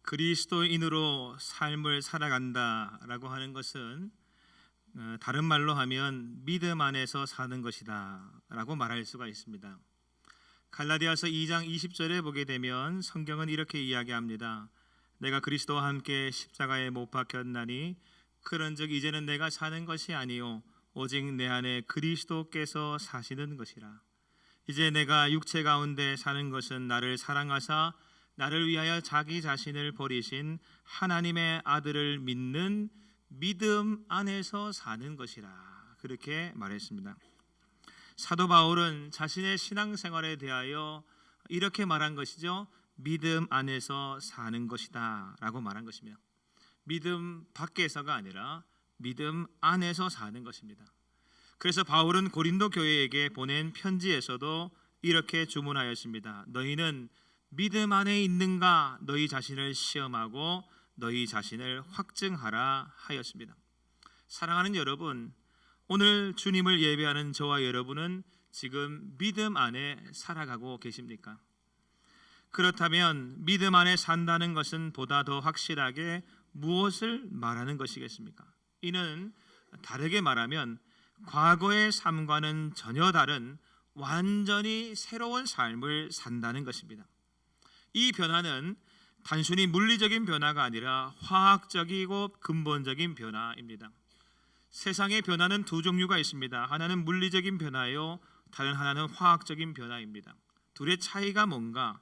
그리스도인으로 삶을 살아간다라고 하는 것은 다른 말로 하면 믿음 안에서 사는 것이다 라고 말할 수가 있습니다. 갈라디아서 2장 20절에 보게 되면 성경은 이렇게 이야기합니다. 내가 그리스도와 함께 십자가에 못 박혔나니 그런즉 이제는 내가 사는 것이 아니요 오직 내 안에 그리스도께서 사시는 것이라. 이제 내가 육체 가운데 사는 것은 나를 사랑하사 나를 위하여 자기 자신을 버리신 하나님의 아들을 믿는 믿음 안에서 사는 것이라. 그렇게 말했습니다. 사도 바울은 자신의 신앙생활에 대하여 이렇게 말한 것이죠. 믿음 안에서 사는 것이다 라고 말한 것이며, 믿음 밖에서가 아니라 믿음 안에서 사는 것입니다. 그래서 바울은 고린도 교회에게 보낸 편지에서도 이렇게 주문하였습니다. 너희는 믿음 안에 있는가 너희 자신을 시험하고 너희 자신을 확증하라 하였습니다. 사랑하는 여러분, 오늘 주님을 예배하는 저와 여러분은 지금 믿음 안에 살아가고 계십니까? 그렇다면 믿음 안에 산다는 것은 보다 더 확실하게 무엇을 말하는 것이겠습니까? 이는 다르게 말하면 과거의 삶과는 전혀 다른 완전히 새로운 삶을 산다는 것입니다. 이 변화는 단순히 물리적인 변화가 아니라 화학적이고 근본적인 변화입니다. 세상의 변화는 두 종류가 있습니다. 하나는 물리적인 변화요, 다른 하나는 화학적인 변화입니다. 둘의 차이가 뭔가?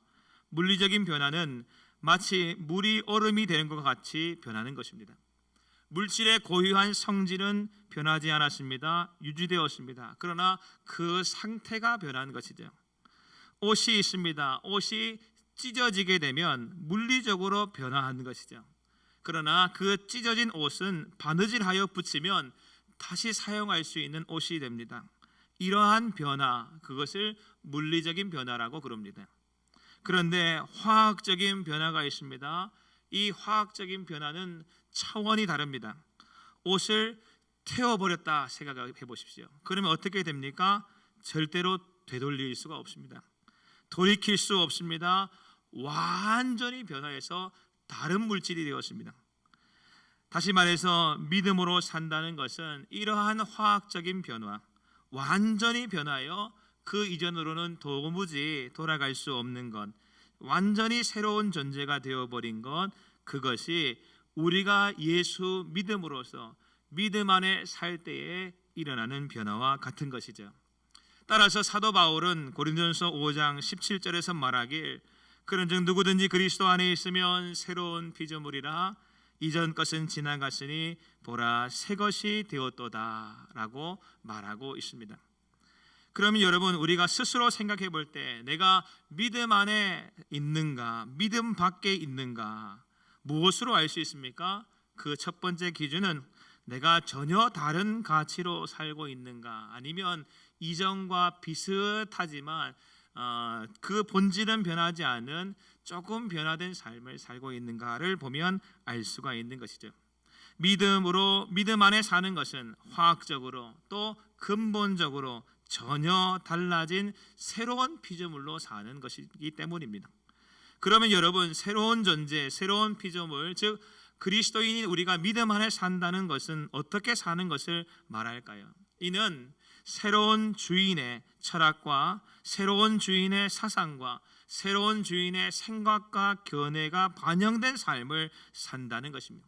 물리적인 변화는 마치 물이 얼음이 되는 것과 같이 변하는 것입니다. 물질의 고유한 성질은 변하지 않았습니다. 유지되었습니다. 그러나 그 상태가 변한 것이죠. 옷이 있습니다. 옷이 찢어지게 되면 물리적으로 변화하는 것이죠. 그러나 그 찢어진 옷은 바느질하여 붙이면 다시 사용할 수 있는 옷이 됩니다. 이러한 변화, 그것을 물리적인 변화라고 그럽니다. 그런데 화학적인 변화가 있습니다. 이 화학적인 변화는 차원이 다릅니다. 옷을 태워버렸다 생각해 보십시오. 그러면 어떻게 됩니까? 절대로 되돌릴 수가 없습니다. 돌이킬 수 없습니다. 완전히 변화해서 다른 물질이 되었습니다. 다시 말해서 믿음으로 산다는 것은 이러한 화학적인 변화, 완전히 변하여 그 이전으로는 도무지 돌아갈 수 없는 것, 완전히 새로운 존재가 되어버린 것, 그것이 우리가 예수 믿음으로써 믿음 안에 살 때에 일어나는 변화와 같은 것이죠. 따라서 사도 바울은 고린도전서 5장 17절에서 말하길 그런즉 누구든지 그리스도 안에 있으면 새로운 피조물이라 이전 것은 지나갔으니 보라 새 것이 되었도다 라고 말하고 있습니다. 그러면 여러분, 우리가 스스로 생각해 볼 때 내가 믿음 안에 있는가 믿음 밖에 있는가 무엇으로 알 수 있습니까? 그 첫 번째 기준은 내가 전혀 다른 가치로 살고 있는가, 아니면 이전과 비슷하지만 그 본질은 변하지 않은 조금 변화된 삶을 살고 있는가를 보면 알 수가 있는 것이죠. 믿음으로 믿음 안에 사는 것은 화학적으로 또 근본적으로 전혀 달라진 새로운 피조물로 사는 것이기 때문입니다. 그러면 여러분, 새로운 존재, 새로운 피조물, 즉 그리스도인인 우리가 믿음 안에 산다는 것은 어떻게 사는 것을 말할까요? 이는 새로운 주인의 철학과 새로운 주인의 사상과 새로운 주인의 생각과 견해가 반영된 삶을 산다는 것입니다.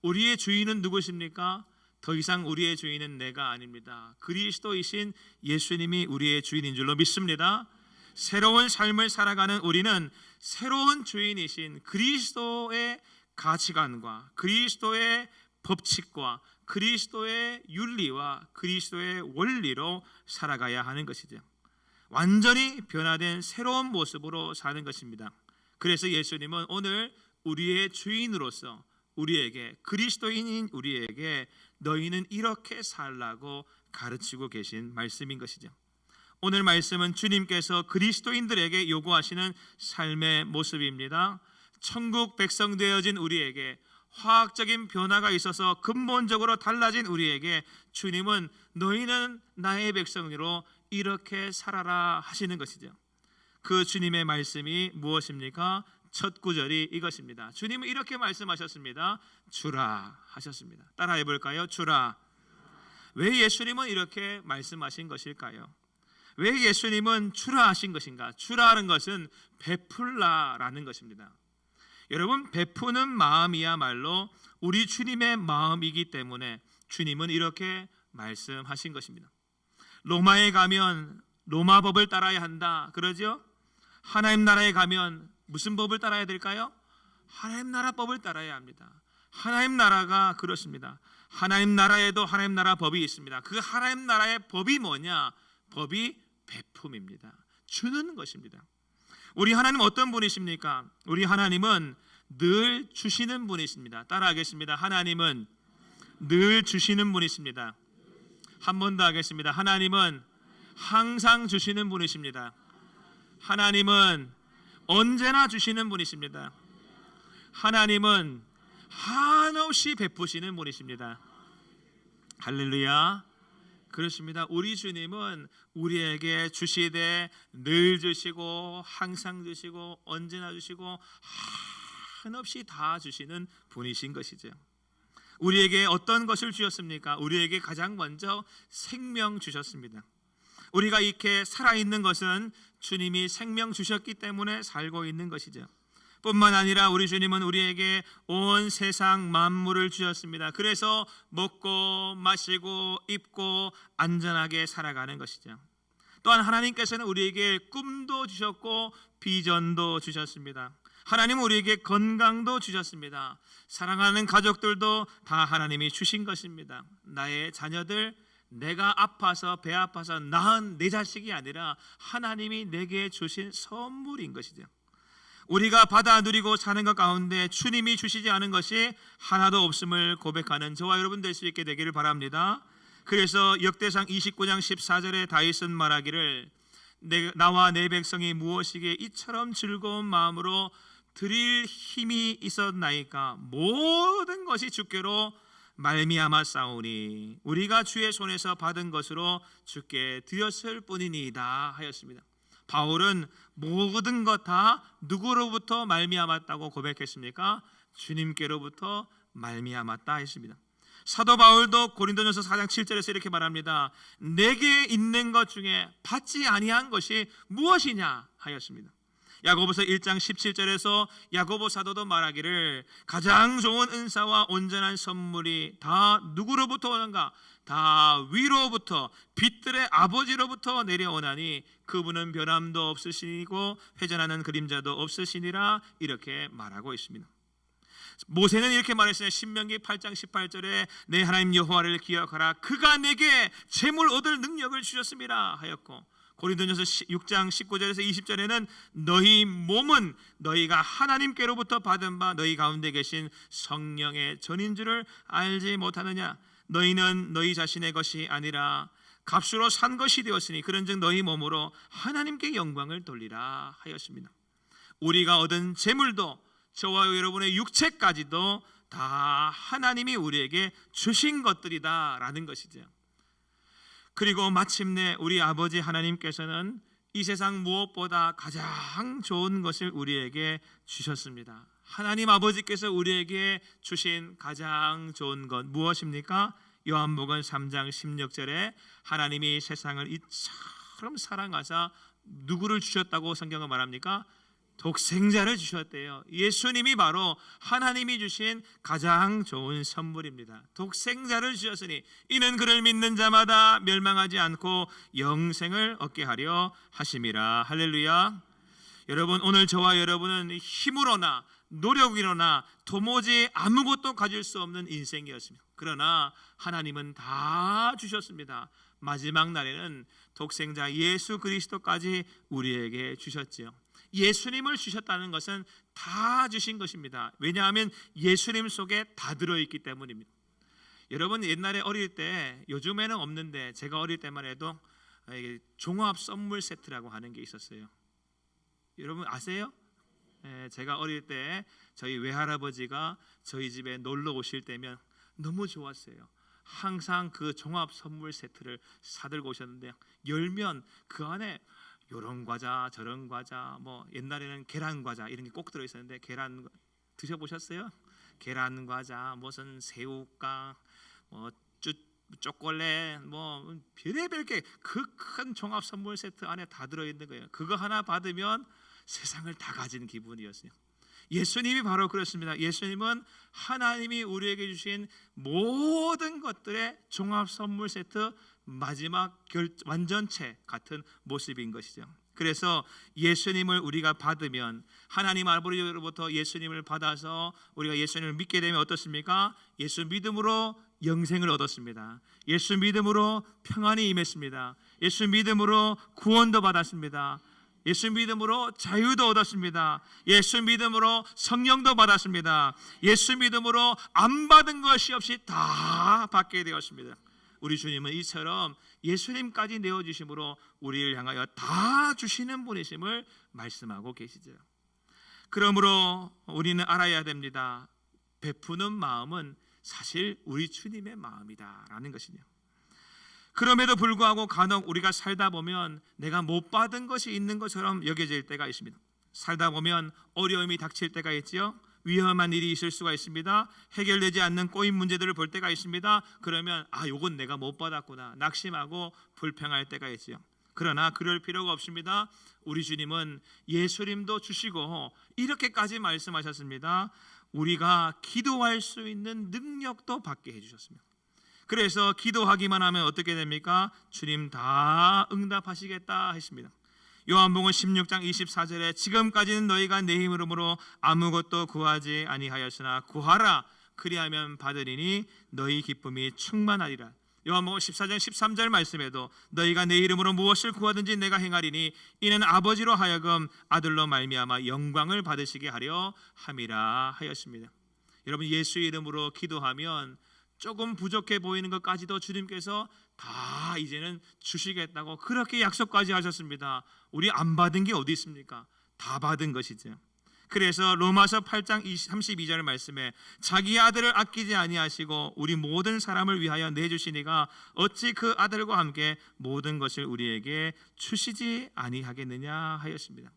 우리의 주인은 누구십니까? 더 이상 우리의 주인은 내가 아닙니다. 그리스도이신 예수님이 우리의 주인인 줄로 믿습니다. 새로운 삶을 살아가는 우리는 새로운 주인이신 그리스도의 가치관과 그리스도의 법칙과 그리스도의 윤리와 그리스도의 원리로 살아가야 하는 것이죠. 완전히 변화된 새로운 모습으로 사는 것입니다. 그래서 예수님은 오늘 우리의 주인으로서 우리에게, 그리스도인인 우리에게 너희는 이렇게 살라고 가르치고 계신 말씀인 것이죠. 오늘 말씀은 주님께서 그리스도인들에게 요구하시는 삶의 모습입니다. 천국 백성 되어진 우리에게, 화학적인 변화가 있어서 근본적으로 달라진 우리에게 주님은 너희는 나의 백성으로 이렇게 살아라 하시는 것이죠. 그 주님의 말씀이 무엇입니까? 첫 구절이 이것입니다. 주님은 이렇게 말씀하셨습니다. 주라 하셨습니다. 따라해 볼까요? 주라. 왜 예수님은 이렇게 말씀하신 것일까요? 왜 예수님은 주라 하신 것인가? 주라는 것은 베풀라라는 것입니다. 여러분, 베푸는 마음이야말로 우리 주님의 마음이기 때문에 주님은 이렇게 말씀하신 것입니다. 로마에 가면 로마 법을 따라야 한다 그러죠? 하나님 나라에 가면 무슨 법을 따라야 될까요? 하나님 나라 법을 따라야 합니다. 하나님 나라가 그렇습니다. 하나님 나라에도 하나님 나라 법이 있습니다. 그 하나님 나라의 법이 뭐냐? 법이 베품입니다. 주는 것입니다. 우리 하나님 어떤 분이십니까? 우리 하나님은 늘 주시는 분이십니다. 따라하겠습니다. 하나님은 늘 주시는 분이십니다. 한 번 더 하겠습니다. 하나님은 항상 주시는 분이십니다. 하나님은 언제나 주시는 분이십니다. 하나님은 한없이 베푸시는 분이십니다. 할렐루야. 그렇습니다. 우리 주님은 우리에게 주시되 늘 주시고 항상 주시고 언제나 주시고 한없이 다 주시는 분이신 것이죠. 우리에게 어떤 것을 주셨습니까? 우리에게 가장 먼저 생명 주셨습니다. 우리가 이렇게 살아있는 것은 주님이 생명 주셨기 때문에 살고 있는 것이죠. 뿐만 아니라 우리 주님은 우리에게 온 세상 만물을 주셨습니다. 그래서 먹고 마시고 입고 안전하게 살아가는 것이죠. 또한 하나님께서는 우리에게 꿈도 주셨고 비전도 주셨습니다. 하나님은 우리에게 건강도 주셨습니다. 사랑하는 가족들도 다 하나님이 주신 것입니다. 나의 자녀들, 내가 아파서 배 아파서 낳은 내 자식이 아니라 하나님이 내게 주신 선물인 것이죠. 우리가 받아 누리고 사는 것 가운데 주님이 주시지 않은 것이 하나도 없음을 고백하는 저와 여러분 될 수 있게 되기를 바랍니다. 그래서 역대상 29장 14절에 다윗은 말하기를 나와 내 백성이 무엇이기에 이처럼 즐거운 마음으로 드릴 힘이 있었나이까? 모든 것이 주께로 말미암아 싸우니 우리가 주의 손에서 받은 것으로 주께 드렸을 뿐이니이다 하였습니다. 바울은 모든 것 다 누구로부터 말미암았다고 고백했습니까? 주님께로부터 말미암았다 했습니다. 사도 바울도 고린도전서 4장 7절에서 이렇게 말합니다. 내게 있는 것 중에 받지 아니한 것이 무엇이냐 하였습니다. 야고보서 1장 17절에서 야고보 사도도 말하기를 가장 좋은 은사와 온전한 선물이 다 누구로부터 오는가? 다 위로부터 빛들의 아버지로부터 내려오나니 그분은 변함도 없으시고 회전하는 그림자도 없으시니라 이렇게 말하고 있습니다. 모세는 이렇게 말했어요. 신명기 8장 18절에 내 하나님 여호와를 기억하라. 그가 내게 재물 얻을 능력을 주셨습니다 하였고, 고린도전서 6장 19절에서 20절에는 너희 몸은 너희가 하나님께로부터 받은 바 너희 가운데 계신 성령의 전인 줄을 알지 못하느냐? 너희는 너희 자신의 것이 아니라 값으로 산 것이 되었으니 그런즉 너희 몸으로 하나님께 영광을 돌리라 하였습니다. 우리가 얻은 재물도 저와 여러분의 육체까지도 다 하나님이 우리에게 주신 것들이다라는 것이죠. 그리고 마침내 우리 아버지 하나님께서는 이 세상 무엇보다 가장 좋은 것을 우리에게 주셨습니다. 하나님 아버지께서 우리에게 주신 가장 좋은 것 무엇입니까? 요한복음 3장 16절에 하나님이 세상을 이처럼 사랑하사 누구를 주셨다고 성경은 말합니까? 독생자를 주셨대요. 예수님이 바로 하나님이 주신 가장 좋은 선물입니다. 독생자를 주셨으니 이는 그를 믿는 자마다 멸망하지 않고 영생을 얻게 하려 하심이라. 할렐루야. 여러분, 오늘 저와 여러분은 힘으로나 노력으로나 도무지 아무것도 가질 수 없는 인생이었습니다. 그러나 하나님은 다 주셨습니다. 마지막 날에는 독생자 예수 그리스도까지 우리에게 주셨지요. 예수님을 주셨다는 것은 다 주신 것입니다. 왜냐하면 예수님 속에 다 들어있기 때문입니다. 여러분, 옛날에 어릴 때, 요즘에는 없는데 제가 어릴 때만 해도 종합 선물 세트라고 하는 게 있었어요. 여러분 아세요? 제가 어릴 때 저희 외할아버지가 저희 집에 놀러 오실 때면 너무 좋았어요. 항상 그 종합 선물 세트를 사들고 오셨는데 열면 그 안에 요런 과자 저런 과자, 뭐 옛날에는 계란 과자 이런 게 꼭 들어 있었는데, 계란 드셔보셨어요? 계란 과자, 무슨 새우깡, 뭐 초콜릿, 뭐 별의별 게 그 큰 종합 선물 세트 안에 다 들어 있는 거예요. 그거 하나 받으면 세상을 다 가진 기분이었어요. 예수님이 바로 그렇습니다. 예수님은 하나님이 우리에게 주신 모든 것들의 종합 선물 세트 마지막 완전체 같은 모습인 것이죠. 그래서 예수님을 우리가 받으면, 하나님 아버지로부터 예수님을 받아서 우리가 예수님을 믿게 되면 어떻습니까? 예수 믿음으로 영생을 얻었습니다. 예수 믿음으로 평안이 임했습니다. 예수 믿음으로 구원도 받았습니다. 예수 믿음으로 자유도 얻었습니다. 예수 믿음으로 성령도 받았습니다. 예수 믿음으로 안 받은 것이 없이 다 받게 되었습니다. 우리 주님은 이처럼 예수님까지 내어주심으로 우리를 향하여 다 주시는 분이심을 말씀하고 계시죠. 그러므로 우리는 알아야 됩니다. 베푸는 마음은 사실 우리 주님의 마음이다라는 것이요. 그럼에도 불구하고 간혹 우리가 살다 보면 내가 못 받은 것이 있는 것처럼 여겨질 때가 있습니다. 살다 보면 어려움이 닥칠 때가 있지요. 위험한 일이 있을 수가 있습니다. 해결되지 않는 꼬인 문제들을 볼 때가 있습니다. 그러면 요건 내가 못 받았구나 낙심하고 불평할 때가 있지요. 그러나 그럴 필요가 없습니다. 우리 주님은 예수님도 주시고 이렇게까지 말씀하셨습니다. 우리가 기도할 수 있는 능력도 받게 해주셨습니다. 그래서 기도하기만 하면 어떻게 됩니까? 주님 다 응답하시겠다 했습니다. 요한복음 16장 24절에 지금까지는 너희가 내 힘으로 아무것도 구하지 아니하였으나 구하라 그리하면 받으리니 너희 기쁨이 충만하리라. 요한복음 14장 13절 말씀에도 너희가 내 이름으로 무엇을 구하든지 내가 행하리니 이는 아버지로 하여금 아들로 말미암아 영광을 받으시게 하려 함이라 하였습니다. 여러분, 예수 이름으로 기도하면 조금 부족해 보이는 것까지도 주님께서 다 이제는 주시겠다고 그렇게 약속까지 하셨습니다. 우리 안 받은 게 어디 있습니까? 다 받은 것이죠. 그래서 로마서 8장 32절 말씀에 자기 아들을 아끼지 아니하시고 우리 모든 사람을 위하여 내주시니가 어찌 그 아들과 함께 모든 것을 우리에게 주시지 아니하겠느냐 하였습니다.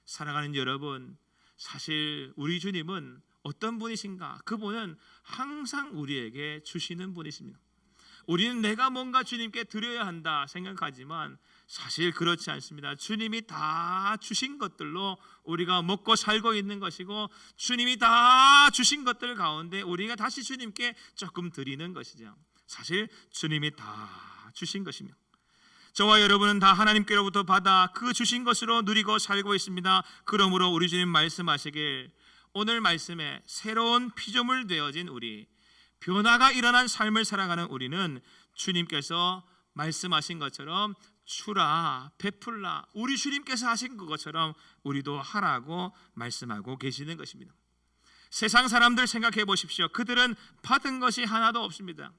사랑하는 여러분, 사실 우리 주님은 어떤 분이신가? 그분은 항상 우리에게 주시는 분이십니다. 우리는 내가 뭔가 주님께 드려야 한다 생각하지만 사실 그렇지 않습니다. 주님이 다 주신 것들로 우리가 먹고 살고 있는 것이고, 주님이 다 주신 것들 가운데 우리가 다시 주님께 조금 드리는 것이죠. 사실 주님이 다 주신 것이며, 저와 여러분은 다 하나님께로부터 받아 그 주신 것으로 누리고 살고 있습니다. 그러므로 우리 주님 말씀하시길, 오늘 말씀에 새로운 피조물 되어진 우리, 변화가 일어난 삶을 살아가는 우리는 주님께서 말씀하신 것처럼 주라, 베풀라, 우리 주님께서 하신 그것처럼 우리도 하라고 말씀하고 계시는 것입니다. 세상 사람들 생각해 보십시오. 그들은 받은 것이 하나도 없습니다.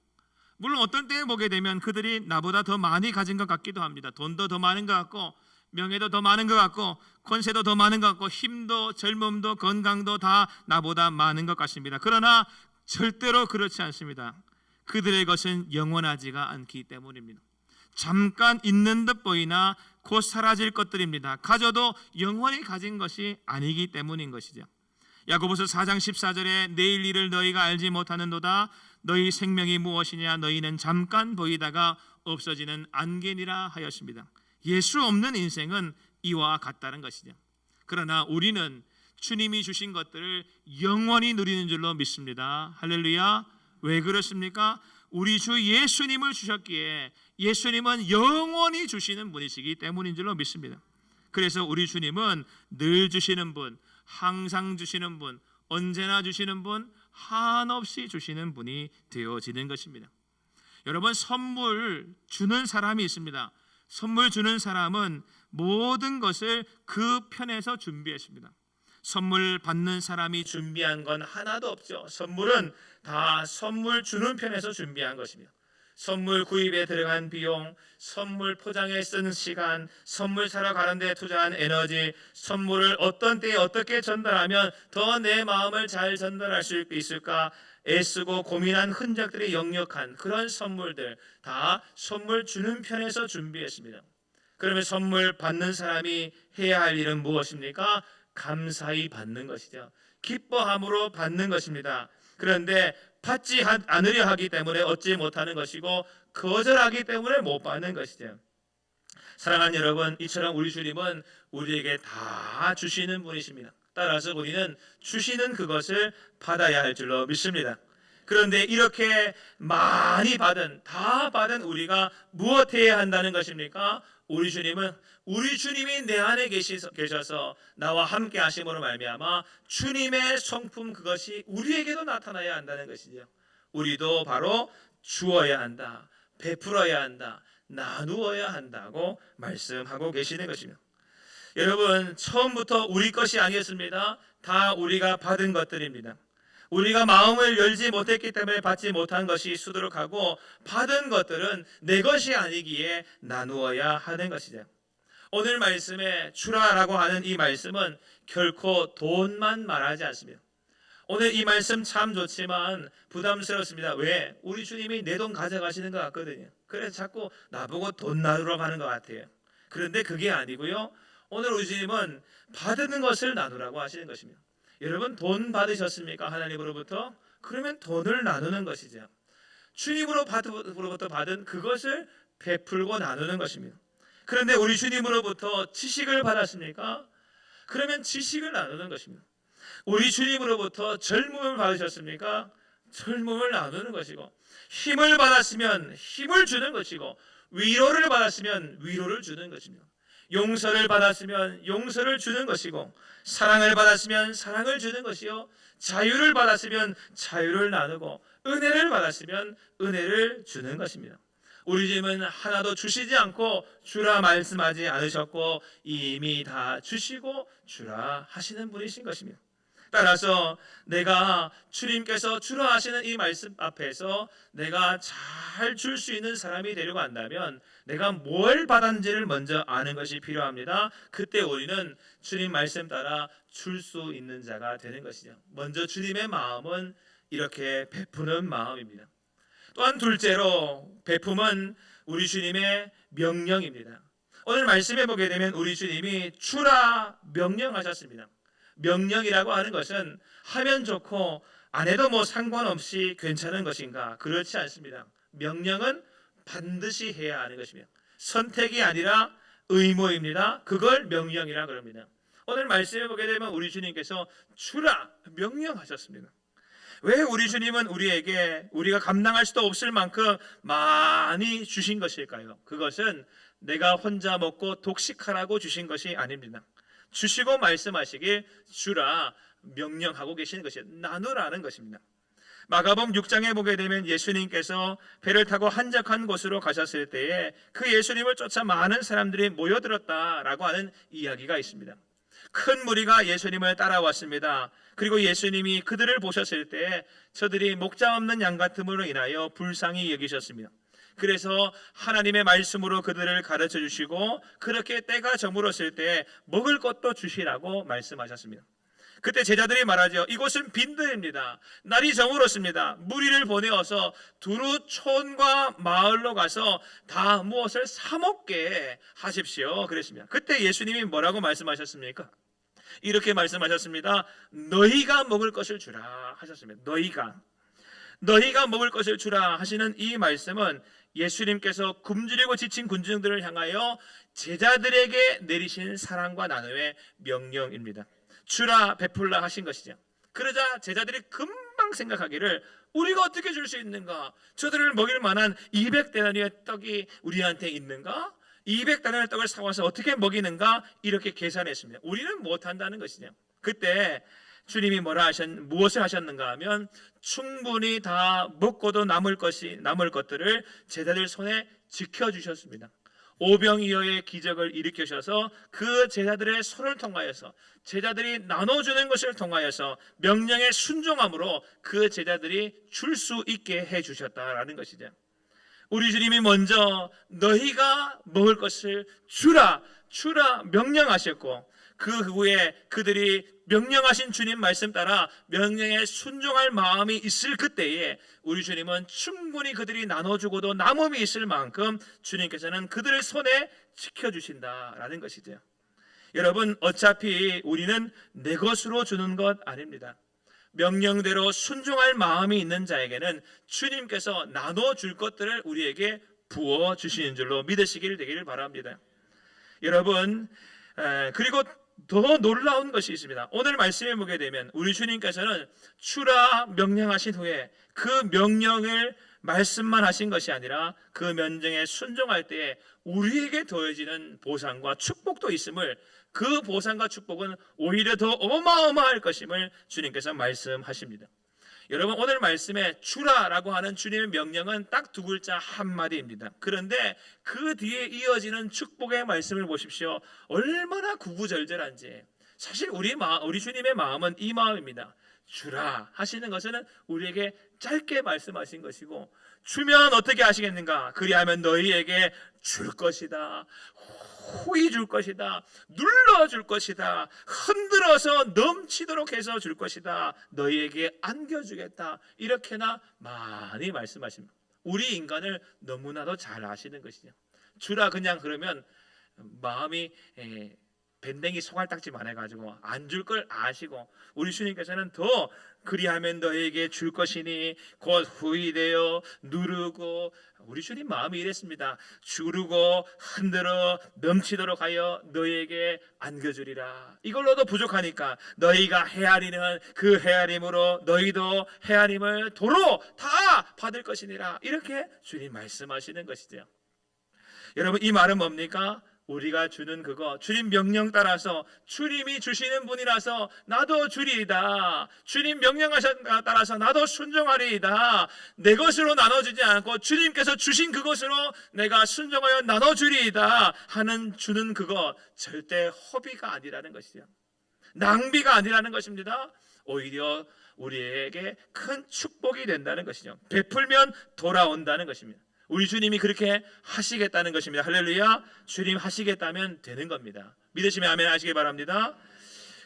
물론 어떤 때에 보게 되면 그들이 나보다 더 많이 가진 것 같기도 합니다. 돈도 더 많은 것 같고, 명예도 더 많은 것 같고, 권세도 더 많은 것 같고, 힘도 젊음도 건강도 다 나보다 많은 것 같습니다. 그러나 절대로 그렇지 않습니다. 그들의 것은 영원하지가 않기 때문입니다. 잠깐 있는 듯 보이나 곧 사라질 것들입니다. 가져도 영원히 가진 것이 아니기 때문인 것이죠. 야고보서 4장 14절에 내일 일을 너희가 알지 못하는도다. 너희 생명이 무엇이냐? 너희는 잠깐 보이다가 없어지는 안개니라 하였습니다. 예수 없는 인생은 이와 같다는 것이죠. 그러나 우리는 주님이 주신 것들을 영원히 누리는 줄로 믿습니다. 할렐루야. 왜 그렇습니까? 우리 주 예수님을 주셨기에 예수님은 영원히 주시는 분이시기 때문인 줄로 믿습니다. 그래서 우리 주님은 늘 주시는 분, 항상 주시는 분, 언제나 주시는 분, 한없이 주시는 분이 되어지는 것입니다. 여러분, 선물 주는 사람이 있습니다. 선물 주는 사람은 모든 것을 그 편에서 준비했습니다. 선물 받는 사람이 준비한 건 하나도 없죠. 선물은 다 선물 주는 편에서 준비한 것입니다. 선물 구입에 들어간 비용, 선물 포장에 쓴 시간, 선물 사러 가는 데 투자한 에너지, 선물을 어떤 때에 어떻게 전달하면 더 내 마음을 잘 전달할 수 있을까 애쓰고 고민한 흔적들이 역력한 그런 선물들 다 선물 주는 편에서 준비했습니다. 그러면 선물 받는 사람이 해야 할 일은 무엇입니까? 감사히 받는 것이죠. 기뻐함으로 받는 것입니다. 그런데 받지 않으려 하기 때문에 얻지 못하는 것이고 거절하기 때문에 못 받는 것이죠. 사랑하는 여러분, 이처럼 우리 주님은 우리에게 다 주시는 분이십니다. 따라서 우리는 주시는 그것을 받아야 할 줄로 믿습니다. 그런데 이렇게 많이 다 받은 우리가 무엇 해야 한다는 것입니까? 우리 주님이 내 안에 계셔서 나와 함께 하심으로 말미암아 주님의 성품 그것이 우리에게도 나타나야 한다는 것이죠. 우리도 바로 주어야 한다, 베풀어야 한다, 나누어야 한다고 말씀하고 계시는 것입니다. 여러분, 처음부터 우리 것이 아니었습니다. 다 우리가 받은 것들입니다. 우리가 마음을 열지 못했기 때문에 받지 못한 것이 수두룩하고 받은 것들은 내 것이 아니기에 나누어야 하는 것이죠. 오늘 말씀에 주라라고 하는 이 말씀은 결코 돈만 말하지 않습니다. 오늘 이 말씀 참 좋지만 부담스럽습니다. 왜? 우리 주님이 내 돈 가져가시는 것 같거든요. 그래서 자꾸 나보고 돈 나누라고 하는 것 같아요. 그런데 그게 아니고요. 오늘 우리 주님은 받는 것을 나누라고 하시는 것입니다. 여러분, 돈 받으셨습니까? 하나님으로부터? 그러면 돈을 나누는 것이죠. 주님으로부터 받은 그것을 베풀고 나누는 것입니다. 그런데 우리 주님으로부터 지식을 받았습니까? 그러면 지식을 나누는 것입니다. 우리 주님으로부터 젊음을 받으셨습니까? 젊음을 나누는 것이고, 힘을 받았으면 힘을 주는 것이고, 위로를 받았으면 위로를 주는 것입니다. 용서를 받았으면 용서를 주는 것이고, 사랑을 받았으면 사랑을 주는 것이요, 자유를 받았으면 자유를 나누고, 은혜를 받았으면 은혜를 주는 것입니다. 우리 주님은 하나도 주시지 않고 주라 말씀하지 않으셨고 이미 다 주시고 주라 하시는 분이신 것입니다. 따라서 내가 주님께서 주라 하시는 이 말씀 앞에서 내가 잘 줄 수 있는 사람이 되려고 한다면 내가 뭘 받았는지를 먼저 아는 것이 필요합니다. 그때 우리는 주님 말씀 따라 줄 수 있는 자가 되는 것이죠. 먼저 주님의 마음은 이렇게 베푸는 마음입니다. 또한 둘째로 베품은 우리 주님의 명령입니다. 오늘 말씀해 보게 되면 우리 주님이 주라 명령하셨습니다. 명령이라고 하는 것은 하면 좋고 안 해도 뭐 상관없이 괜찮은 것인가? 그렇지 않습니다. 명령은 반드시 해야 하는 것입니다. 선택이 아니라 의무입니다. 그걸 명령이라 그럽니다. 오늘 말씀해 보게 되면 우리 주님께서 주라 명령하셨습니다. 왜 우리 주님은 우리에게 우리가 감당할 수도 없을 만큼 많이 주신 것일까요? 그것은 내가 혼자 먹고 독식하라고 주신 것이 아닙니다. 주시고 말씀하시길 주라 명령하고 계시는 것이 나누라는 것입니다. 마가복음 6장에 보게 되면 예수님께서 배를 타고 한적한 곳으로 가셨을 때에 그 예수님을 쫓아 많은 사람들이 모여들었다라고 하는 이야기가 있습니다. 큰 무리가 예수님을 따라왔습니다. 그리고 예수님이 그들을 보셨을 때 저들이 목자 없는 양 같음으로 인하여 불쌍히 여기셨습니다. 그래서 하나님의 말씀으로 그들을 가르쳐 주시고 그렇게 때가 저물었을 때 먹을 것도 주시라고 말씀하셨습니다. 그때 제자들이 말하죠. 이곳은 빈들입니다. 날이 저물었습니다. 무리를 보내어서 두루 촌과 마을로 가서 다 무엇을 사 먹게 하십시오. 그랬습니다. 그때 예수님이 뭐라고 말씀하셨습니까? 이렇게 말씀하셨습니다. 너희가 먹을 것을 주라 하셨습니다. 너희가 먹을 것을 주라 하시는 이 말씀은 예수님께서 굶주리고 지친 군중들을 향하여 제자들에게 내리신 사랑과 나눔의 명령입니다. 주라 베풀라 하신 것이죠. 그러자 제자들이 금방 생각하기를 우리가 어떻게 줄 수 있는가? 저들을 먹일 만한 200데나리의 떡이 우리한테 있는가? 200데나리의 떡을 사와서 어떻게 먹이는가? 이렇게 계산했습니다. 우리는 못한다는 것이죠. 그때 주님이 무엇을 하셨는가 하면 충분히 다 먹고도 남을 것들을 제자들 손에 지켜주셨습니다. 오병이어의 기적을 일으키셔서 그 제자들의 손을 통하여서 제자들이 나눠주는 것을 통하여서 명령에 순종함으로 그 제자들이 줄 수 있게 해주셨다라는 것이죠. 우리 주님이 먼저 너희가 먹을 것을 주라 명령하셨고 그 후에 그들이 명령하신 주님 말씀 따라 명령에 순종할 마음이 있을 그때에 우리 주님은 충분히 그들이 나눠주고도 남음이 있을 만큼 주님께서는 그들의 손에 지켜주신다라는 것이죠. 여러분, 어차피 우리는 내 것으로 주는 것 아닙니다. 명령대로 순종할 마음이 있는 자에게는 주님께서 나눠줄 것들을 우리에게 부어주시는 줄로 믿으시길 되기를 바랍니다. 여러분, 그리고 더 놀라운 것이 있습니다. 오늘 말씀에 보게 되면 우리 주님께서는 주라 명령하신 후에 그 명령을 말씀만 하신 것이 아니라 그 명령에 순종할 때에 우리에게 더해지는 보상과 축복도 있음을, 그 보상과 축복은 오히려 더 어마어마할 것임을 주님께서 말씀하십니다. 여러분, 오늘 말씀에 주라라고 하는 주님의 명령은 딱 두 글자 한마디입니다. 그런데 그 뒤에 이어지는 축복의 말씀을 보십시오. 얼마나 구구절절한지. 사실 우리 주님의 마음은 이 마음입니다. 주라 하시는 것은 우리에게 짧게 말씀하신 것이고, 주면 어떻게 하시겠는가? 그리하면 너희에게 줄 것이다, 후히 줄 것이다, 눌러줄 것이다, 흔들어서 넘치도록 해서 줄 것이다, 너희에게 안겨주겠다, 이렇게나 많이 말씀하십니다. 우리 인간을 너무나도 잘 아시는 것이죠. 주라 그냥 그러면 마음이 밴댕이 소갈딱지만 해가지고 안 줄 걸 아시고, 우리 주님께서는 더 그리하면 너에게 줄 것이니 곧 후히 되어 누르고, 우리 주님 마음이 이랬습니다. 주르고 흔들어 넘치도록 하여 너희에게 안겨주리라. 이걸로도 부족하니까 너희가 헤아리는 그 헤아림으로 너희도 헤아림을 도로 다 받을 것이니라. 이렇게 주님 말씀하시는 것이죠. 여러분, 이 말은 뭡니까? 우리가 주는 그거, 주님 명령 따라서, 주님이 주시는 분이라서 나도 주리이다, 주님 명령하셨다 따라서 나도 순종하리이다, 내 것으로 나눠주지 않고 주님께서 주신 그것으로 내가 순종하여 나눠주리이다 하는 주는 그거, 절대 허비가 아니라는 것이죠. 낭비가 아니라는 것입니다. 오히려 우리에게 큰 축복이 된다는 것이죠. 베풀면 돌아온다는 것입니다. 우리 주님이 그렇게 하시겠다는 것입니다. 할렐루야. 주님 하시겠다면 되는 겁니다. 믿으시면 아멘 하시기 바랍니다.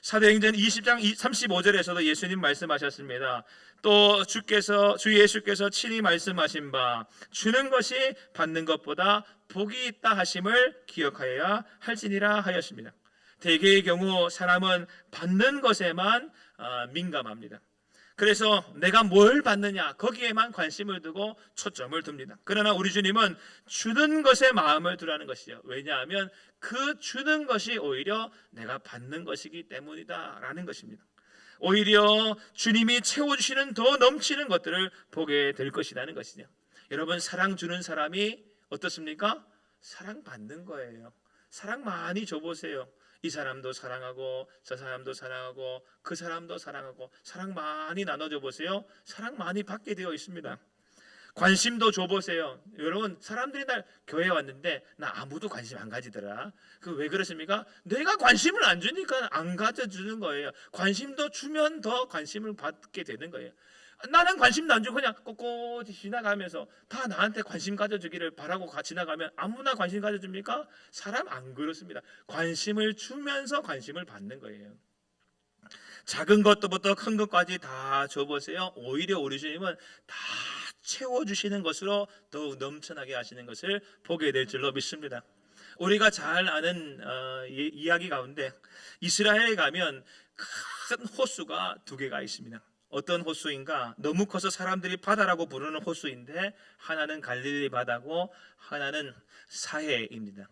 사도행전 20장 35절에서도 예수님 말씀하셨습니다. 또 주 예수께서 친히 말씀하신 바 주는 것이 받는 것보다 복이 있다 하심을 기억하여야 할지니라 하였습니다. 대개의 경우 사람은 받는 것에만 민감합니다. 그래서 내가 뭘 받느냐 거기에만 관심을 두고 초점을 둡니다. 그러나 우리 주님은 주는 것에 마음을 두라는 것이죠. 왜냐하면 그 주는 것이 오히려 내가 받는 것이기 때문이다 라는 것입니다. 오히려 주님이 채워주시는 더 넘치는 것들을 보게 될 것이라는 것이죠. 여러분, 사랑 주는 사람이 어떻습니까? 사랑 받는 거예요. 사랑 많이 줘보세요. 이 사람도 사랑하고 저 사람도 사랑하고 그 사람도 사랑하고, 사랑 많이 나눠줘 보세요. 사랑 많이 받게 되어 있습니다. 관심도 줘보세요. 여러분, 사람들이 날 교회에 왔는데 나 아무도 관심 안 가지더라. 그 왜 그러십니까? 내가 관심을 안 주니까 안 가져주는 거예요. 관심도 주면 더 관심을 받게 되는 거예요. 나는 관심도 안 주고 그냥 꼿꼿이 지나가면서 다 나한테 관심 가져주기를 바라고 지나가면 아무나 관심 가져줍니까? 사람 안 그렇습니다. 관심을 주면서 관심을 받는 거예요. 작은 것부터 큰 것까지 다 줘보세요. 오히려 우리 주님은 다 채워주시는 것으로 더욱 넘쳐나게 하시는 것을 보게 될 줄로 믿습니다. 우리가 잘 아는 이야기 가운데 이스라엘에 가면 큰 호수가 두 개가 있습니다. 어떤 호수인가? 너무 커서 사람들이 바다라고 부르는 호수인데, 하나는 갈릴리 바다고 하나는 사해입니다.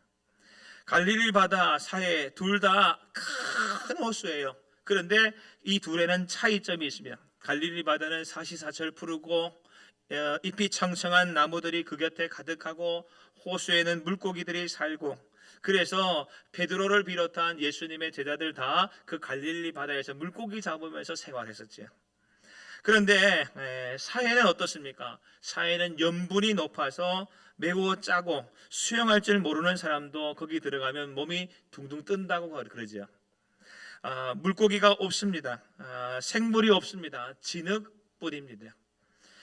갈릴리 바다, 사해 둘 다 큰 호수예요. 그런데 이 둘에는 차이점이 있습니다. 갈릴리 바다는 사시사철 푸르고 잎이 청청한 나무들이 그 곁에 가득하고, 호수에는 물고기들이 살고, 그래서 베드로를 비롯한 예수님의 제자들 다 그 갈릴리 바다에서 물고기 잡으면서 생활했었죠. 그런데 사해는 어떻습니까? 사해는 염분이 높아서 매우 짜고 수영할 줄 모르는 사람도 거기 들어가면 몸이 둥둥 뜬다고 그러죠. 물고기가 없습니다. 생물이 없습니다. 진흙뿐입니다.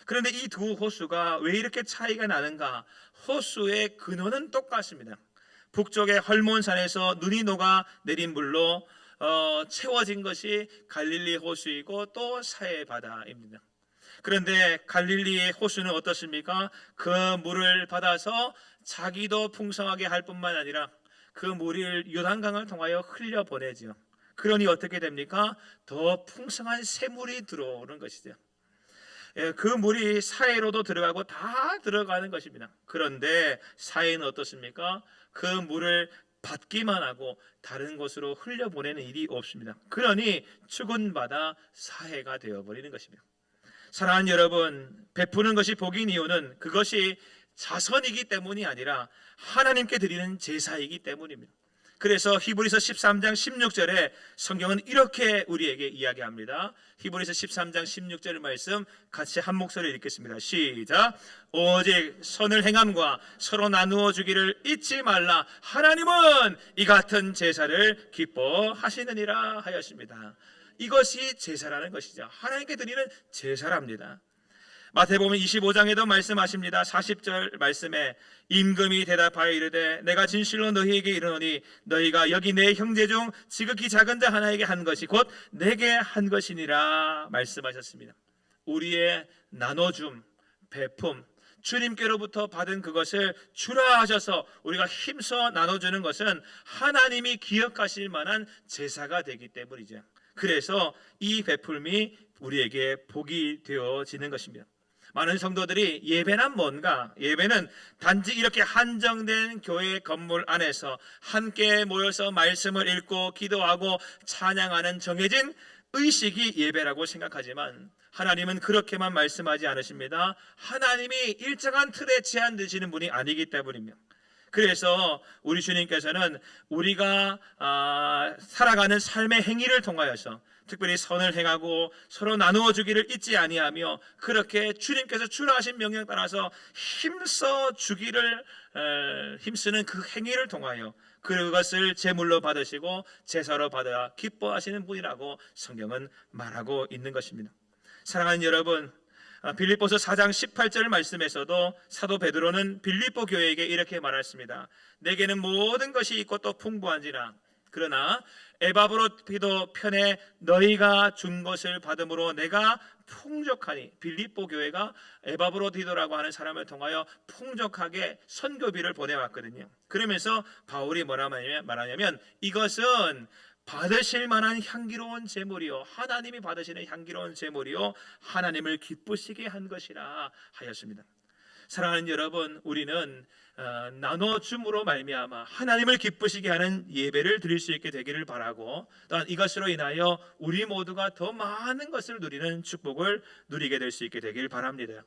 그런데 이 두 호수가 왜 이렇게 차이가 나는가? 호수의 근원은 똑같습니다. 북쪽의 헐몬산에서 눈이 녹아 내린 물로 채워진 것이 갈릴리 호수이고 또 사해 바다입니다. 그런데 갈릴리의 호수는 어떻습니까? 그 물을 받아서 자기도 풍성하게 할 뿐만 아니라 그 물을 요단강을 통하여 흘려보내죠. 그러니 어떻게 됩니까? 더 풍성한 샘물이 들어오는 것이죠. 그 물이 사해로도 들어가고 다 들어가는 것입니다. 그런데 사해는 어떻습니까? 그 물을 받기만 하고 다른 곳으로 흘려보내는 일이 없습니다. 그러니 죽은 바다 사해가 되어버리는 것입니다. 사랑하는 여러분, 베푸는 것이 복인 이유는 그것이 자선이기 때문이 아니라 하나님께 드리는 제사이기 때문입니다. 그래서 히브리서 13장 16절에 성경은 이렇게 우리에게 이야기합니다. 히브리서 13장 16절 말씀 같이 한 목소리로 읽겠습니다. 시작. 오직 선을 행함과 서로 나누어 주기를 잊지 말라. 하나님은 이 같은 제사를 기뻐하시느니라 하였습니다. 이것이 제사라는 것이죠. 하나님께 드리는 제사랍니다. 마태복음 25장에도 말씀하십니다. 40절 말씀에 임금이 대답하여 이르되 내가 진실로 너희에게 이르노니 너희가 여기 내 형제 중 지극히 작은 자 하나에게 한 것이 곧 내게 한 것이니라 말씀하셨습니다. 우리의 나눠줌, 베품, 주님께로부터 받은 그것을 주라 하셔서 우리가 힘써 나눠주는 것은 하나님이 기억하실 만한 제사가 되기 때문이죠. 그래서 이 베풀미 우리에게 복이 되어지는 것입니다. 많은 성도들이 예배란 뭔가? 예배는 단지 이렇게 한정된 교회 건물 안에서 함께 모여서 말씀을 읽고 기도하고 찬양하는 정해진 의식이 예배라고 생각하지만 하나님은 그렇게만 말씀하지 않으십니다. 하나님이 일정한 틀에 제한되시는 분이 아니기 때문입니다. 그래서 우리 주님께서는 우리가 살아가는 삶의 행위를 통하여서 특별히 선을 행하고 서로 나누어 주기를 잊지 아니하며 그렇게 주님께서 주라 하신 명령 따라서 힘써 주기를 힘쓰는 그 행위를 통하여 그것을 제물로 받으시고 제사로 받아 기뻐하시는 분이라고 성경은 말하고 있는 것입니다. 사랑하는 여러분, 빌립보서 4장 18절 말씀에서도 사도 베드로는 빌립보 교회에게 이렇게 말했습니다. 내게는 모든 것이 있고 또 풍부한지라 그러나 에바브로디도 편에 너희가 준 것을 받음으로 내가 풍족하니 빌립보 교회가 에바브로디도라고 하는 사람을 통하여 풍족하게 선교비를 보내왔거든요. 그러면서 바울이 뭐라 말하냐면 이것은 받으실 만한 향기로운 제물이요 하나님이 받으시는 향기로운 제물이요 하나님을 기쁘시게 한 것이라 하였습니다. 사랑하는 여러분, 우리는 나눠줌으로 말미암아 하나님을 기쁘시게 하는 예배를 드릴 수 있게 되기를 바라고 또한 이것으로 인하여 우리 모두가 더 많은 것을 누리는 축복을 누리게 될 수 있게 되기를 바랍니다.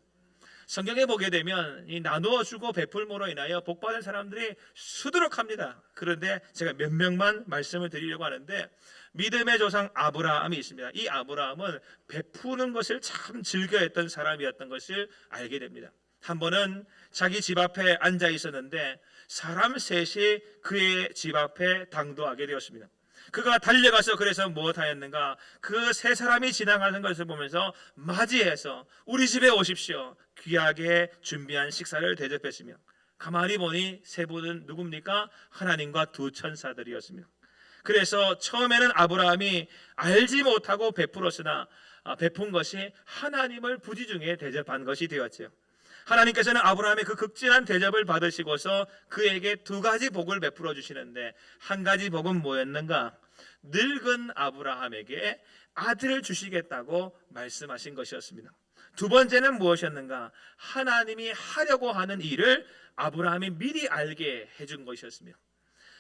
성경에 보게 되면 이 나누어 주고 베풀므로 인하여 복받은 사람들이 수두룩합니다. 그런데 제가 몇 명만 말씀을 드리려고 하는데 믿음의 조상 아브라함이 있습니다. 이 아브라함은 베푸는 것을 참 즐겨했던 사람이었던 것을 알게 됩니다. 한 번은 자기 집 앞에 앉아 있었는데 사람 셋이 그의 집 앞에 당도하게 되었습니다. 그가 달려가서 그래서 무엇하였는가? 그 세 사람이 지나가는 것을 보면서 맞이해서 우리 집에 오십시오. 귀하게 준비한 식사를 대접했으며 가만히 보니 세 분은 누굽니까? 하나님과 두 천사들이었습니다. 그래서 처음에는 아브라함이 알지 못하고 베풀었으나 베푼 것이 하나님을 부지중에 대접한 것이 되었죠. 하나님께서는 아브라함의 그 극진한 대접을 받으시고서 그에게 두 가지 복을 베풀어 주시는데 한 가지 복은 뭐였는가? 늙은 아브라함에게 아들을 주시겠다고 말씀하신 것이었습니다. 두 번째는 무엇이었는가? 하나님이 하려고 하는 일을 아브라함이 미리 알게 해준 것이었습니다.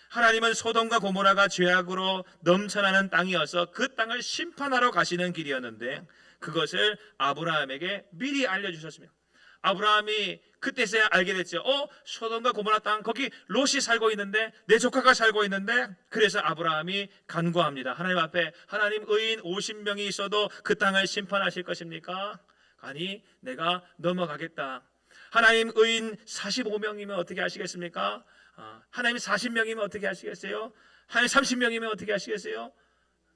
하나님은 소돔과 고모라가 죄악으로 넘쳐나는 땅이어서 그 땅을 심판하러 가시는 길이었는데 그것을 아브라함에게 미리 알려주셨습니다. 아브라함이 그때서야 알게 됐죠. 소돔과 고모라 땅 거기 롯이 살고 있는데 내 조카가 살고 있는데 그래서 아브라함이 간구합니다. 하나님 앞에 하나님 의인 50명이 있어도 그 땅을 심판하실 것입니까? 아니 내가 넘어가겠다. 하나님 의인 45명이면 어떻게 하시겠습니까? 하나님 40명이면 어떻게 하시겠어요? 하나님 30명이면 어떻게 하시겠어요?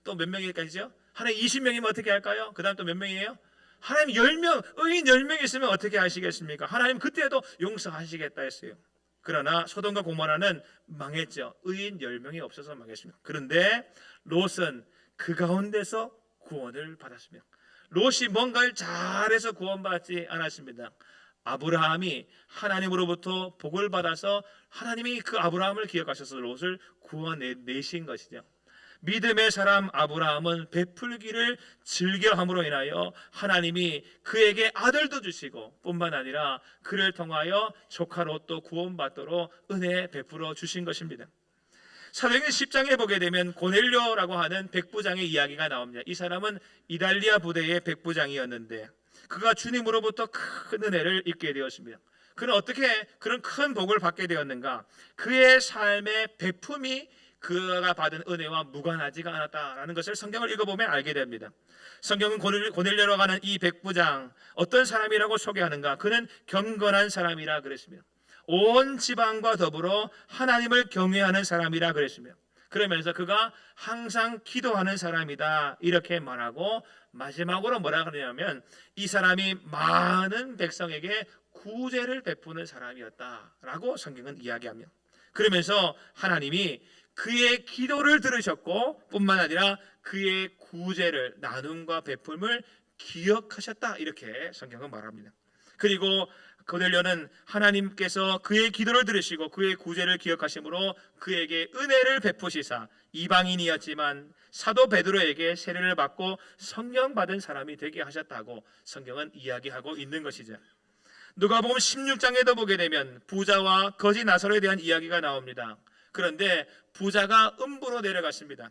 또 몇 명일까지죠? 하나님 20명이면 어떻게 할까요? 그 다음 또 몇 명이에요? 하나님 10명, 의인 10명 있으면 어떻게 하시겠습니까? 하나님 그때도 용서하시겠다 했어요. 그러나 소돔과 고모라는 망했죠. 의인 10명이 없어서 망했습니다. 그런데 롯은 그 가운데서 구원을 받았습니다. 롯이 뭔가를 잘해서 구원받지 않았습니다. 아브라함이 하나님으로부터 복을 받아서 하나님이 그 아브라함을 기억하셔서 롯을 구원내신 것이죠. 믿음의 사람 아브라함은 베풀기를 즐겨함으로 인하여 하나님이 그에게 아들도 주시고 뿐만 아니라 그를 통하여 조카 롯도 구원받도록 은혜 베풀어 주신 것입니다. 사도행전 10장에 보게 되면 고넬료라고 하는 백부장의 이야기가 나옵니다. 이 사람은 이달리아 부대의 백부장이었는데 그가 주님으로부터 큰 은혜를 입게 되었습니다. 그는 어떻게 그런 큰 복을 받게 되었는가? 그의 삶의 베품이 그가 받은 은혜와 무관하지가 않았다라는 것을 성경을 읽어보면 알게 됩니다. 성경은 고넬료라고 하는 이 백부장 어떤 사람이라고 소개하는가? 그는 경건한 사람이라 그랬습니다. 온 지방과 더불어 하나님을 경외하는 사람이라 그랬습니다. 그러면서 그가 항상 기도하는 사람이다 이렇게 말하고 마지막으로 뭐라 그러냐면 이 사람이 많은 백성에게 구제를 베푸는 사람이었다라고 성경은 이야기합니다. 그러면서 하나님이 그의 기도를 들으셨고 뿐만 아니라 그의 구제를 나눔과 베품을 기억하셨다 이렇게 성경은 말합니다. 그리고 고넬료는 하나님께서 그의 기도를 들으시고 그의 구제를 기억하심으로 그에게 은혜를 베푸시사 이방인이었지만 사도 베드로에게 세례를 받고 성령 받은 사람이 되게 하셨다고 성경은 이야기하고 있는 것이죠. 누가복음 16장에도 보게 되면 부자와 거지 나사로에 대한 이야기가 나옵니다. 그런데 부자가 음부로 내려갔습니다.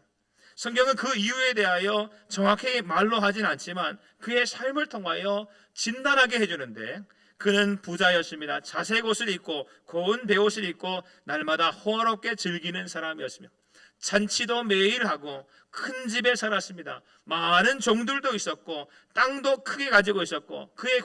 성경은 그 이유에 대하여 정확히 말로 하진 않지만 그의 삶을 통하여 진단하게 해주는데 그는 부자였습니다. 자색 옷을 입고 고운 베옷을 입고 날마다 호화롭게 즐기는 사람이었습니다. 잔치도 매일 하고 큰 집에 살았습니다. 많은 종들도 있었고 땅도 크게 가지고 있었고 그의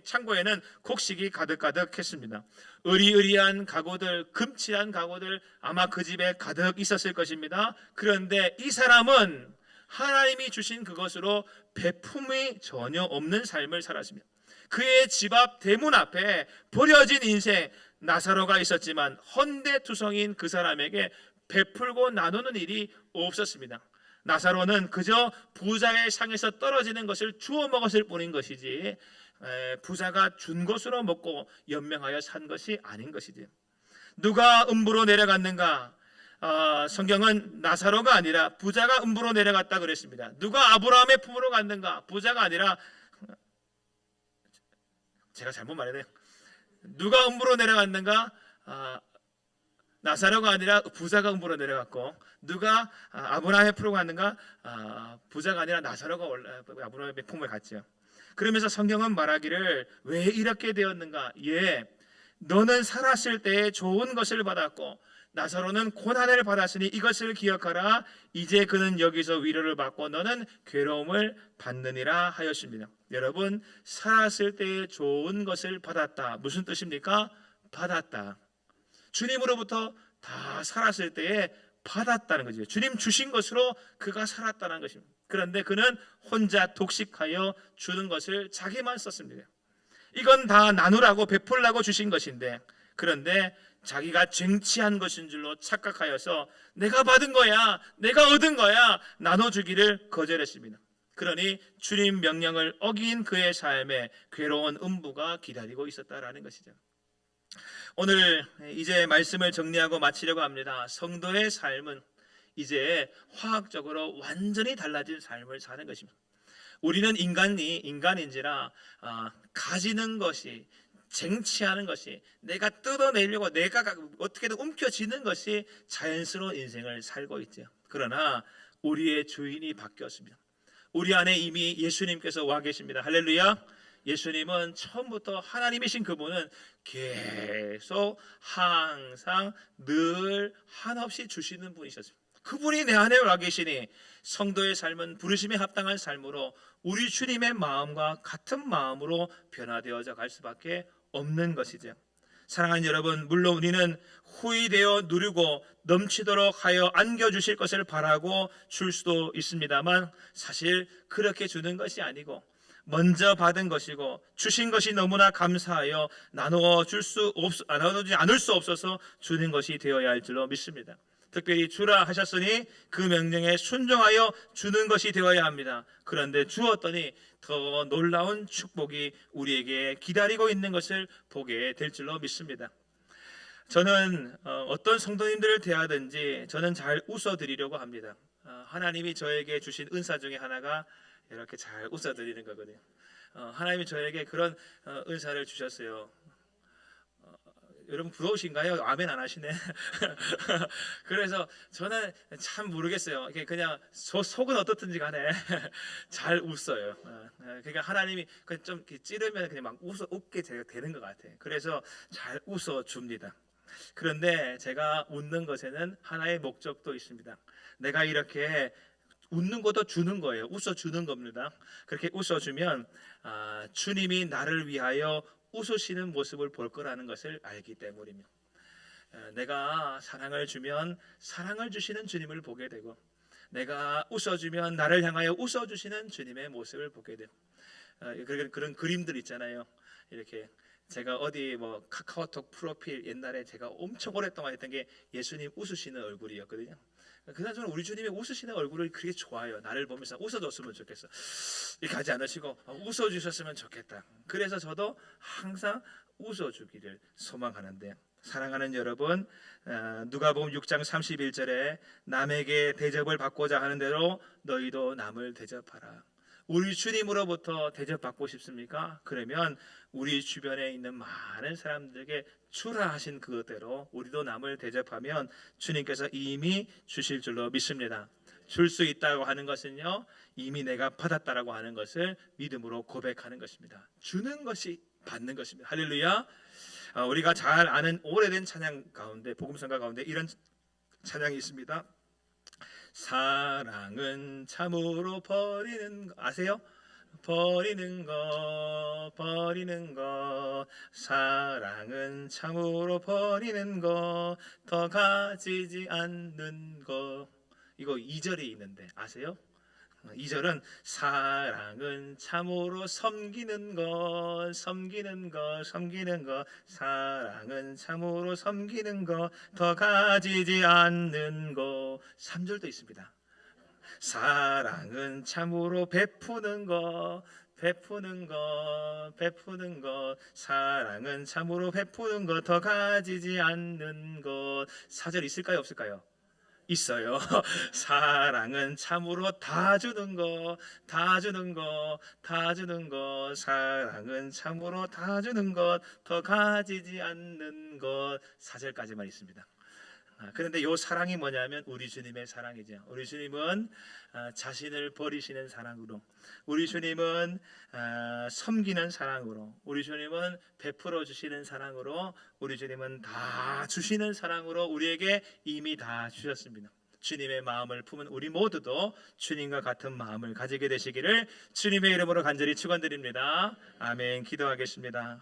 창고에는 곡식이 가득가득했습니다. 으리으리한 가구들, 금칠한 가구들 아마 그 집에 가득 있었을 것입니다. 그런데 이 사람은 하나님이 주신 그것으로 베품이 전혀 없는 삶을 살았습니다. 그의 집 앞 대문 앞에 버려진 인생 나사로가 있었지만 헌데투성인 그 사람에게 베풀고 나누는 일이 없었습니다. 나사로는 그저 부자의 상에서 떨어지는 것을 주워 먹었을 뿐인 것이지 부자가 준 것으로 먹고 연명하여 산 것이 아닌 것이지. 누가 음부로 내려갔는가? 성경은 나사로가 아니라 부자가 음부로 내려갔다 그랬습니다. 누가 아브라함의 품으로 갔는가? 부자가 아니라 제가 잘못 말했네요. 누가 음부로 내려갔는가? 나사로가 아니라 부자가 음부로 내려갔고 누가 아브라함의 품으로 갔는가? 부자가 아니라 나사로가 아브라함의 품에 갔죠. 그러면서 성경은 말하기를 왜 이렇게 되었는가? 너는 살았을 때에 좋은 것을 받았고 나사로는 고난을 받았으니 이것을 기억하라. 이제 그는 여기서 위로를 받고 너는 괴로움을 받느니라 하였습니다. 여러분, 살았을 때에 좋은 것을 받았다. 무슨 뜻입니까? 받았다. 주님으로부터 다 살았을 때에 받았다는 거죠. 주님 주신 것으로 그가 살았다는 것입니다. 그런데 그는 혼자 독식하여 주는 것을 자기만 썼습니다. 이건 다 나누라고 베풀라고 주신 것인데 그런데 자기가 쟁취한 것인 줄로 착각하여서 내가 받은 거야, 내가 얻은 거야 나눠주기를 거절했습니다. 그러니 주님 명령을 어긴 그의 삶에 괴로운 음부가 기다리고 있었다라는 것이죠. 오늘 이제 말씀을 정리하고 마치려고 합니다. 성도의 삶은 이제 화학적으로 완전히 달라진 삶을 사는 것입니다. 우리는 인간인지라 가지는 것이 쟁취하는 것이 내가 뜯어내려고 내가 어떻게든 움켜쥐는 것이 자연스러운 인생을 살고 있죠. 그러나 우리의 주인이 바뀌었습니다. 우리 안에 이미 예수님께서 와 계십니다. 할렐루야. 예수님은 처음부터 하나님이신 그분은 계속 항상 늘 한없이 주시는 분이셨습니다. 그분이 내 안에 와 계시니 성도의 삶은 부르심에 합당한 삶으로 우리 주님의 마음과 같은 마음으로 변화되어져 갈 수밖에 없는 것이죠. 사랑하는 여러분, 물론 우리는 후이되어 누리고 넘치도록 하여 안겨주실 것을 바라고 줄 수도 있습니다만 사실 그렇게 주는 것이 아니고 먼저 받은 것이고 주신 것이 너무나 감사하여 나눠주지 않을 수 없어서 주는 것이 되어야 할 줄로 믿습니다. 특별히 주라 하셨으니 그 명령에 순종하여 주는 것이 되어야 합니다. 그런데 주었더니 더 놀라운 축복이 우리에게 기다리고 있는 것을 보게 될 줄로 믿습니다. 저는 어떤 성도님들을 대하든지 저는 잘 웃어드리려고 합니다. 하나님이 저에게 주신 은사 중에 하나가 이렇게 잘 웃어드리는 거거든요. 하나님이 저에게 그런 은사를 주셨어요. 여러분 부러우신가요? 아멘 안 하시네. 그래서 저는 참 모르겠어요. 이게 그냥 속은 어떻든지 간에 잘 웃어요. 그러니까 하나님이 좀 찌르면 그냥 막 웃게 되는 것 같아요. 그래서 잘 웃어 줍니다. 그런데 제가 웃는 것에는 하나의 목적도 있습니다. 내가 이렇게 웃는 것도 주는 거예요. 웃어주는 겁니다. 그렇게 웃어주면 주님이 나를 위하여 웃으시는 모습을 볼 거라는 것을 알기 때문이며, 내가 사랑을 주면 사랑을 주시는 주님을 보게 되고, 내가 웃어주면 나를 향하여 웃어주시는 주님의 모습을 보게 돼요. 그런 그림들 있잖아요. 이렇게 제가 어디 뭐 카카오톡 프로필 옛날에 제가 엄청 오랫동안 했던 게 예수님 웃으시는 얼굴이었거든요. 그나저나 우리 주님이 웃으시는 얼굴을 그렇게 좋아요. 나를 보면서 웃어줬으면 좋겠어. 이렇게 하지 않으시고 웃어주셨으면 좋겠다. 그래서 저도 항상 웃어주기를 소망하는데, 사랑하는 여러분, 누가복음 6장 31절에 남에게 대접을 받고자 하는 대로 너희도 남을 대접하라. 우리 주님으로부터 대접받고 싶습니까? 그러면 우리 주변에 있는 많은 사람들에게 주라 하신 그대로 우리도 남을 대접하면 주님께서 이미 주실 줄로 믿습니다. 줄 수 있다고 하는 것은요, 이미 내가 받았다라고 하는 것을 믿음으로 고백하는 것입니다. 주는 것이 받는 것입니다. 할렐루야. 우리가 잘 아는 오래된 찬양 가운데, 복음성가 가운데 이런 찬양이 있습니다. 사랑은 참으로 버리는 거 아세요? 버리는 거 사랑은 참으로 버리는 거 더 가지지 않는 거. 이거 2절이 있는데 아세요? 2절은 사랑은 참으로 섬기는 것 사랑은 참으로 섬기는 것 더 가지지 않는 것. 3절도 있습니다. 사랑은 참으로 베푸는 것 사랑은 참으로 베푸는 것 더 가지지 않는 것. 4절 있을까요 없을까요? 있어요. 사랑은 참으로 다 주는 것 사랑은 참으로 다 주는 것 더 가지지 않는 것. 4절까지만 있습니다. 그런데 이 사랑이 뭐냐면 우리 주님의 사랑이죠. 우리 주님은 자신을 버리시는 사랑으로, 우리 주님은 섬기는 사랑으로, 우리 주님은 베풀어 주시는 사랑으로, 우리 주님은 다 주시는 사랑으로 우리에게 이미 다 주셨습니다. 주님의 마음을 품은 우리 모두도 주님과 같은 마음을 가지게 되시기를 주님의 이름으로 간절히 축원드립니다. 아멘. 기도하겠습니다.